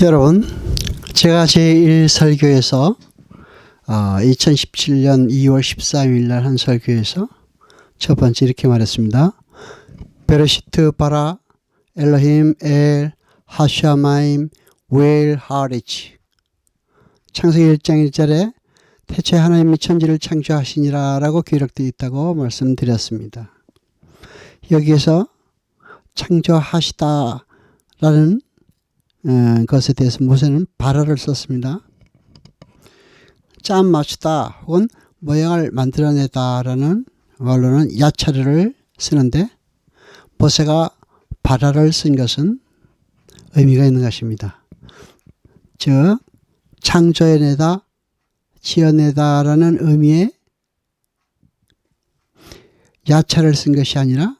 여러분, 제가 제1설교에서 2017년 2월 14일 날 한 설교에서 첫 번째 이렇게 말했습니다. 베레시트 바라 엘로힘 엘 하샤마임 웰 하리치. 창세기 1장 1절에 태초에 하나님이 천지를 창조하시니라 라고 기록되어 있다고 말씀드렸습니다. 여기에서 창조하시다 라는 것에 대해서 모세는 바라를 썼습니다. 짠 맞추다 혹은 모양을 만들어내다 라는 말로는 야차르를 쓰는데 모세가 바라를 쓴 것은 의미가 있는 것입니다. 즉 창조해내다, 지어내다 라는 의미의 야차를 쓴 것이 아니라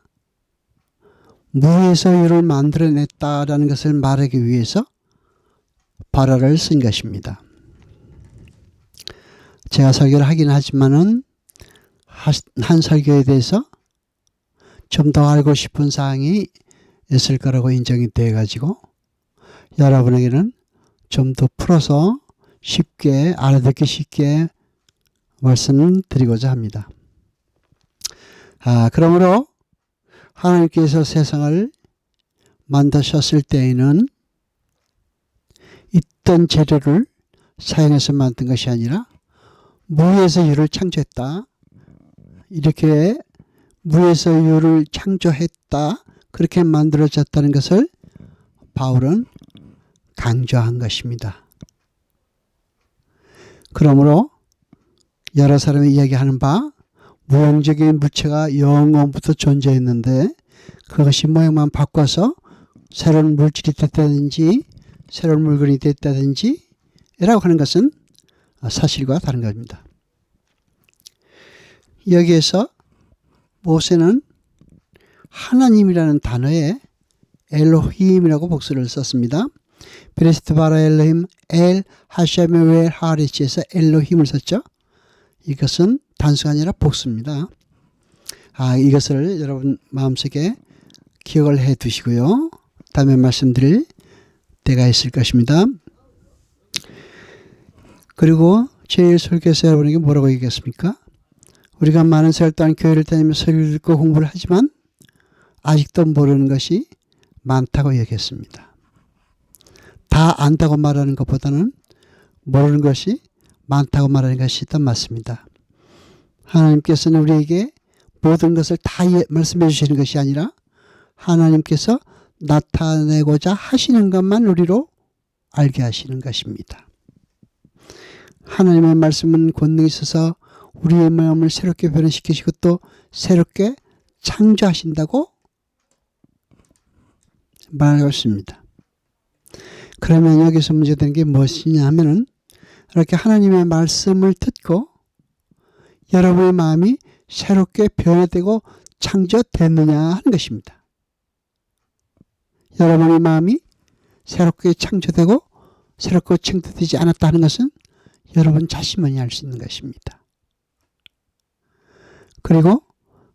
무에서 유를 만들어냈다라는 것을 말하기 위해서 바라를 쓴 것입니다. 제가 설교를 하긴 하지만은 한 설교에 대해서 좀 더 알고 싶은 사항이 있을 거라고 인정이 돼 가지고 여러분에게는 좀 더 풀어서 쉽게 알아듣기 쉽게 말씀드리고자 합니다. 그러므로 하나님께서 세상을 만드셨을 때에는 있던 재료를 사용해서 만든 것이 아니라 무에서 유를 창조했다. 이렇게 무에서 유를 창조했다. 그렇게 만들어졌다는 것을 바울은 강조한 것입니다. 그러므로 여러 사람이 이야기하는 바 무형적인 무체가 영원부터 존재했는데 그것이 모양만 바꿔서 새로운 물질이 됐다든지 새로운 물건이 됐다든지 라고 하는 것은 사실과 다른 겁니다. 여기에서 모세는 하나님이라는 단어에 엘로힘이라고 복수를 썼습니다. 베레시트 바라 엘로힘 엘 하샤메 웰 하리치에서 엘로힘을 썼죠. 이것은 단수가 아니라 복수입니다. 이것을 여러분 마음속에 기억을 해 두시고요. 다음에 말씀드릴 때가 있을 것입니다. 그리고 제1설교에서 여러분에게 뭐라고 얘기했습니까? 우리가 많은 세월 동안 교회를 다니며 설교를 듣고 공부를 하지만 아직도 모르는 것이 많다고 얘기했습니다. 다 안다고 말하는 것보다는 모르는 것이 많다고 말하는 것이 더 맞습니다. 하나님께서는 우리에게 모든 것을 다 말씀해 주시는 것이 아니라 하나님께서 나타내고자 하시는 것만 우리로 알게 하시는 것입니다. 하나님의 말씀은 권능이 있어서 우리의 마음을 새롭게 변화시키시고 또 새롭게 창조하신다고 말하고 있습니다. 그러면 여기서 문제되는 게 무엇이냐 하면은 이렇게 하나님의 말씀을 듣고 여러분의 마음이 새롭게 변화되고 창조됐느냐 하는 것입니다. 여러분의 마음이 새롭게 창조되고 새롭게 창조되지 않았다 하는 것은 여러분 자신만이 알 수 있는 것입니다. 그리고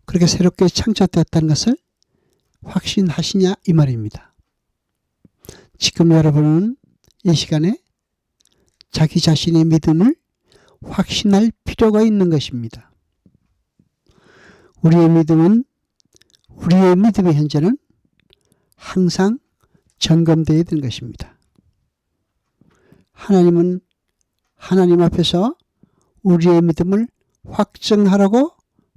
그렇게 새롭게 창조되었다는 것을 확신하시냐 이 말입니다. 지금 여러분은 이 시간에 자기 자신의 믿음을 확신할 필요가 있는 것입니다. 우리의 믿음의 현재는 항상 점검되어야 되는 것입니다. 하나님은 하나님 앞에서 우리의 믿음을 확증하라고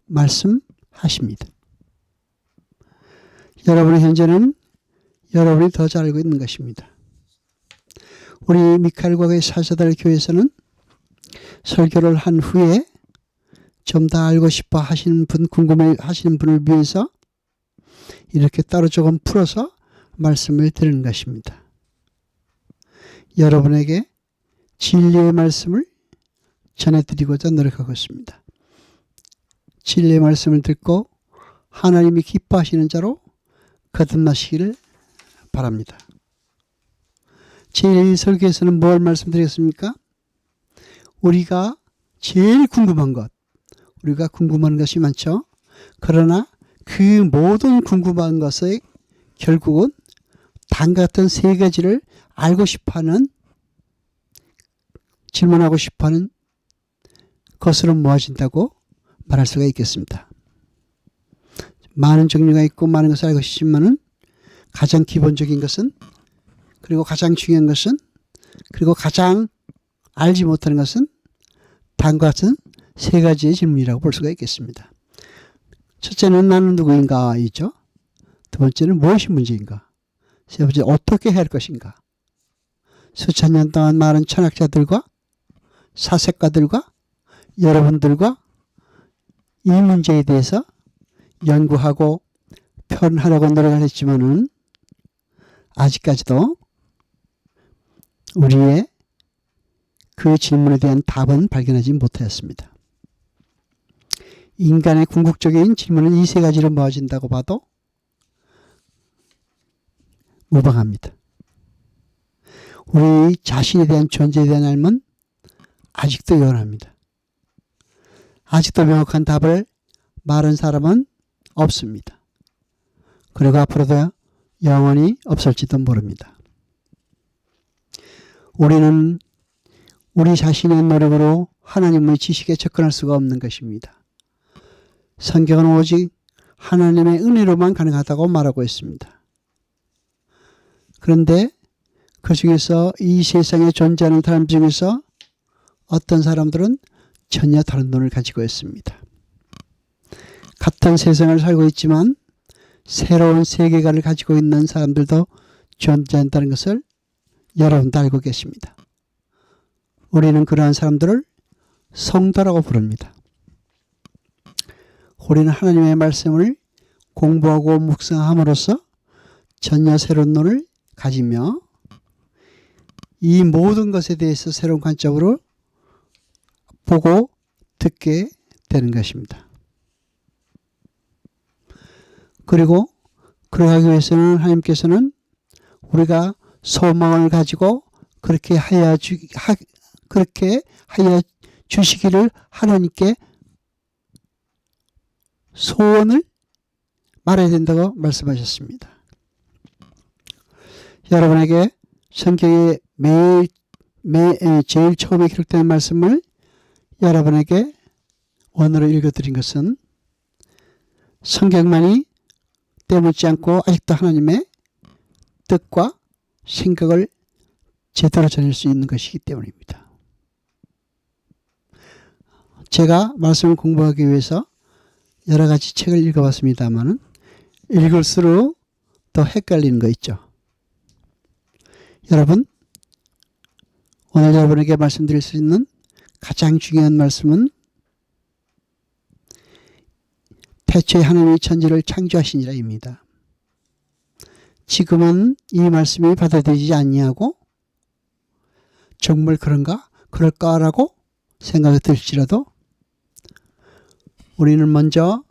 말씀하십니다. 여러분의 현재는 여러분이 더 잘 알고 있는 것입니다. 우리 미카엘 과거의 사사들 교회에서는 설교를 한 후에 좀 더 알고 싶어 하시는 분, 궁금해 하시는 분을 위해서 이렇게 따로 조금 풀어서 말씀을 드리는 것입니다. 여러분에게 진리의 말씀을 전해드리고자 노력하고 있습니다. 진리의 말씀을 듣고 하나님이 기뻐하시는 자로 거듭나시기를 바랍니다. 제1설교에서는 뭘 말씀드렸습니까? 우리가 제일 궁금한 것, 우리가 궁금한 것이 많죠. 그러나 그 모든 궁금한 것의 결국은 단 같은 세 가지를 알고 싶어하는, 질문하고 싶어하는 것으로 모아진다고 말할 수가 있겠습니다. 많은 종류가 있고 많은 것을 알고 싶지만은 가장 기본적인 것은, 그리고 가장 중요한 것은, 그리고 가장 알지 못하는 것은 다음과 같은 세 가지의 질문이라고 볼 수가 있겠습니다. 첫째는 나는 누구인가 있죠. 두 번째는 무엇이 문제인가. 세 번째 어떻게 해야 할 것인가. 수천 년 동안 많은 철학자들과 사색가들과 여러분들과 이 문제에 대해서 연구하고 표현하려고 노력을 했지만은 아직까지도 우리의 그 질문에 대한 답은 발견하지 못하였습니다. 인간의 궁극적인 질문은 이 세 가지로 모아진다고 봐도 무방합니다. 우리 자신에 대한 존재에 대한 알면 아직도 요원합니다. 아직도 명확한 답을 말한 사람은 없습니다. 그리고 앞으로도 영원히 없을지도 모릅니다. 우리는 우리 자신의 노력으로 하나님의 지식에 접근할 수가 없는 것입니다. 성경은 오직 하나님의 은혜로만 가능하다고 말하고 있습니다. 그런데 그 중에서 이 세상에 존재하는 사람 중에서 어떤 사람들은 전혀 다른 눈을 가지고 있습니다. 같은 세상을 살고 있지만 새로운 세계관을 가지고 있는 사람들도 존재한다는 것을 여러분도 알고 계십니다. 우리는 그러한 사람들을 성도라고 부릅니다. 우리는 하나님의 말씀을 공부하고 묵상함으로써 전혀 새로운 눈을 가지며 이 모든 것에 대해서 새로운 관점으로 보고 듣게 되는 것입니다. 그리고 그러하기 위해서는 하나님께서는 우리가 소망을 가지고 그렇게 하여 주시기를 하나님께 소원을 말해야 된다고 말씀하셨습니다. 여러분에게 성경에 제일 처음에 기록된 말씀을 여러분에게 오늘 읽어드린 것은 성경만이 때묻지 않고 아직도 하나님의 뜻과 생각을 제대로 전할 수 있는 것이기 때문입니다. 제가 말씀을 공부하기 위해서 여러 가지 책을 읽어봤습니다만은 읽을수록 더 헷갈리는 거 있죠. 여러분, 오늘 여러분에게 말씀드릴 수 있는 가장 중요한 말씀은 태초에 하나님이 천지를 창조하시니라입니다. 지금은 이 말씀이 받아들이지 아니하고 정말 그런가? 그럴까라고 생각이 들지라도 우리는 먼저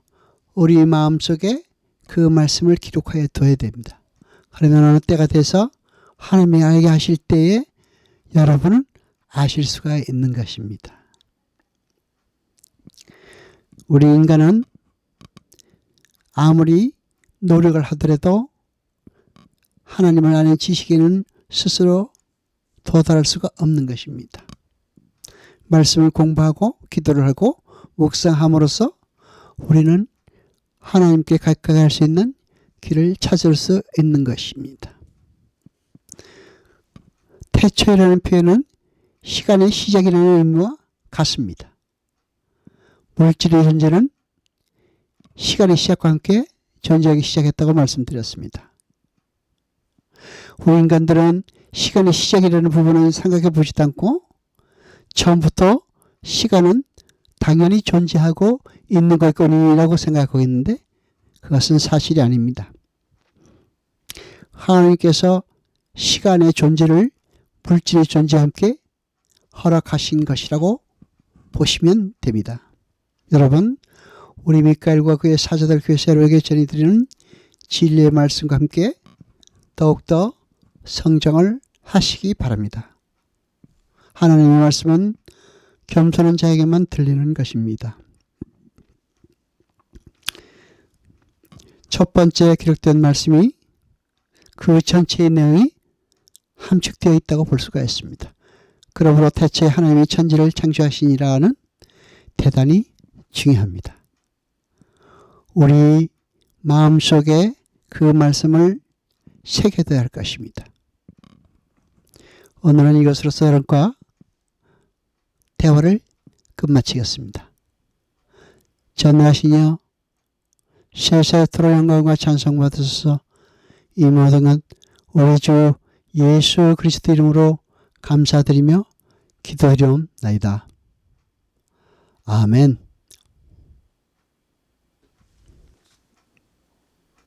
우리 마음속에 그 말씀을 기록하여 둬야 됩니다. 그러면 어느 때가 돼서 하나님이 알게 하실 때에 여러분은 아실 수가 있는 것입니다. 우리 인간은 아무리 노력을 하더라도 하나님을 아는 지식에는 스스로 도달할 수가 없는 것입니다. 말씀을 공부하고 기도를 하고 묵상함으로써 우리는 하나님께 가까이 할 수 있는 길을 찾을 수 있는 것입니다. 태초라는 표현은 시간의 시작이라는 의미와 같습니다. 물질의 존재는 시간의 시작과 함께 존재하기 시작했다고 말씀드렸습니다. 우리 인간들은 시간의 시작이라는 부분은 생각해 보지도 않고 처음부터 시간은 당연히 존재하고 있는 것뿐이라고 생각하고 있는데 그것은 사실이 아닙니다. 하나님께서 시간의 존재를 물질의 존재와 함께 허락하신 것이라고 보시면 됩니다. 여러분, 우리 미카엘과 그의 사자들 교회에서 여러분에게 전해드리는 진리의 말씀과 함께 더욱더 성장을 하시기 바랍니다. 하나님의 말씀은 겸손한 자에게만 들리는 것입니다. 첫 번째 기록된 말씀이 그 전체의 내용이 함축되어 있다고 볼 수가 있습니다. 그러므로 대체 하나님이 천지를 창조하시니라는 대단히 중요합니다. 우리 마음속에 그 말씀을 새겨둬야 할 것입니다. 오늘은 이것으로서 여러분과 대화를 끝마치겠습니다. 전능하시며 세세토록 영광과 찬송 받으소서. 이 모든 것 우리 주 예수 그리스도 이름으로 감사드리며 기도드리옵나이다. 아멘.